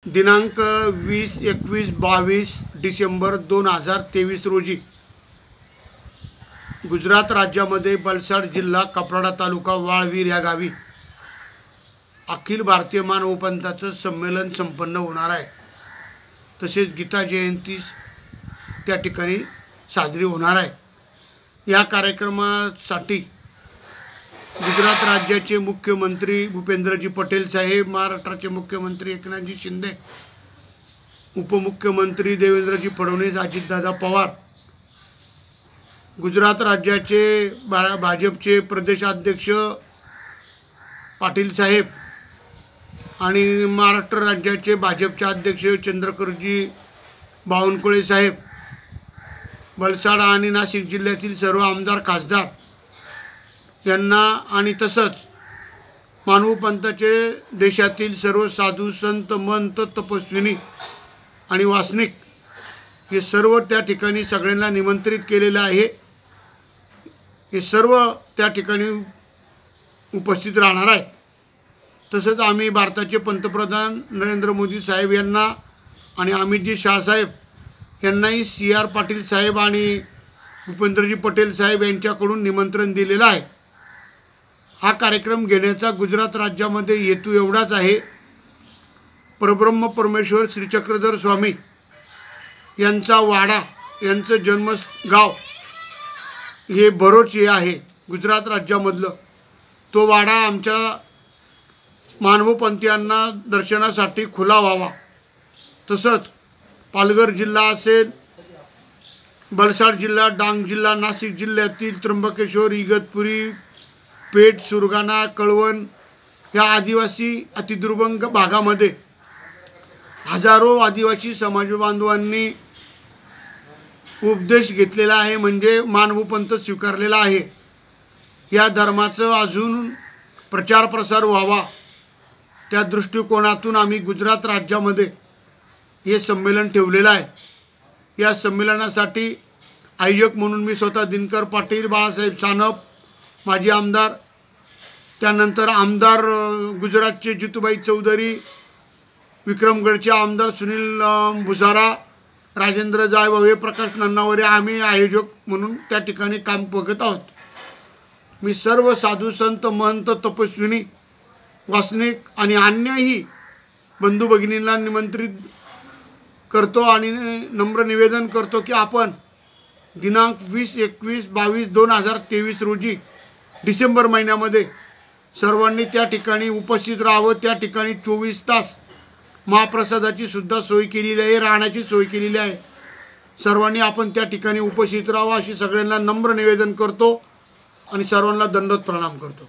दिनांक 20, 21, 22 डिसेंबर 2023 रोजी गुजरात राज्यामध्ये वलसाड जिल्हा कपराडा तालुका वाळवीर या गावी अखिल भारतीय मानवपंथाचं संमेलन संपन्न होणार आहे। तसेच गीता जयंती त्या ठिकाणी साजरी होणार आहे। या कार्यक्रमासाठी गुजरात राज्याचे मुख्यमंत्री भूपेंद्रजी पटेल साहेब, महाराष्ट्राचे मुख्यमंत्री एकनाथजी शिंदे, उपमुख्यमंत्री देवेंद्रजी फडणवीस, अजितदादा पवार, गुजरात राज्याचे भाजपचे प्रदेशाध्यक्ष पाटील साहेब आणि महाराष्ट्र राज्याचे भाजपचे अध्यक्ष चंद्रकरजी बावनकुळे साहेब, वलसाड आणि नाशिक जिल्ह्यातील सर्व आमदार खासदार यांना आणि तसंच मानवपंथाचे देशातील सर्व साधू संत महंत तपस्विनी आणि वासनिक हे सर्व त्या ठिकाणी सगळ्यांना निमंत्रित केलेलं आहे। हे सर्व त्या ठिकाणी उपस्थित राहणार आहे। तसंच आम्ही भारताचे पंतप्रधान नरेंद्र मोदी साहेब यांना आणि अमितजी शाह साहेब यांनाही CR पाटील साहेब आणि भूपेंद्रजी पटेल साहेब यांच्याकडून निमंत्रण दिलेलं आहे। हा कार्यक्रम घेण्याचा गुजरात राज्यामध्ये हेतू एवढाच आहे, परब्रह्म परमेश्वर श्री चक्रधर स्वामी यांचा वाडा, यांचं जन्मगाव हे भरोच हे आहे गुजरात राज्यामधलं। तो वाडा आमच्या मानवपंथीयांना दर्शनासाठी खुला व्हावा। तसंच पालघर जिल्हा असेल, वलसाड जिल्हा, डांग जिल्हा, नाशिक जिल्ह्यातील त्र्यंबकेश्वर, इगतपुरी, पेठ, सुरगाणा, कळवण या आदिवासी अतिदुर्गम भागामध्ये हजारो आदिवासी समाज बांधवांनी उपदेश घेतलेला आहे, म्हणजे मानवपंथ स्वीकारलेला आहे। या धर्माचं अजून प्रचार प्रसार व्हावा त्या दृष्टिकोनातून आम्ही गुजरात राज्यामध्ये हे संमेलन ठेवलेलं आहे। या संमेलनासाठी आयोजक म्हणून मी स्वतः दिनकर पाटील, बाळासाहेब सानप, माजी आमदार, त्यानंतर आमदार गुजरातचे जितूबाई चौधरी, विक्रमगडचे आमदार सुनील भुसारा, राजेंद्र जायभावे, प्रकाश नन्नावरे, आम्ही आयोजक म्हणून त्या ठिकाणी काम बघत आहोत। मी सर्व साधू संत महंत तपस्विनी वासनिक आणि अन्यही बंधू भगिनींना निमंत्रित करतो आणि नम्र निवेदन करतो की आपण दिनांक 20, 21, 22, 2023 रोजी डिसेंबर महिन्यामध्ये सर्वांनी त्या ठिकाणी उपस्थित राहावं। त्या ठिकाणी 24 तास महाप्रसादाची सुद्धा सोय केलेली आहे, राहण्याची सोय केलेली आहे। सर्वांनी आपण त्या ठिकाणी उपस्थित राहावं अशी सगळ्यांना नम्र निवेदन करतो आणि सर्वांना दंडवत प्रणाम करतो।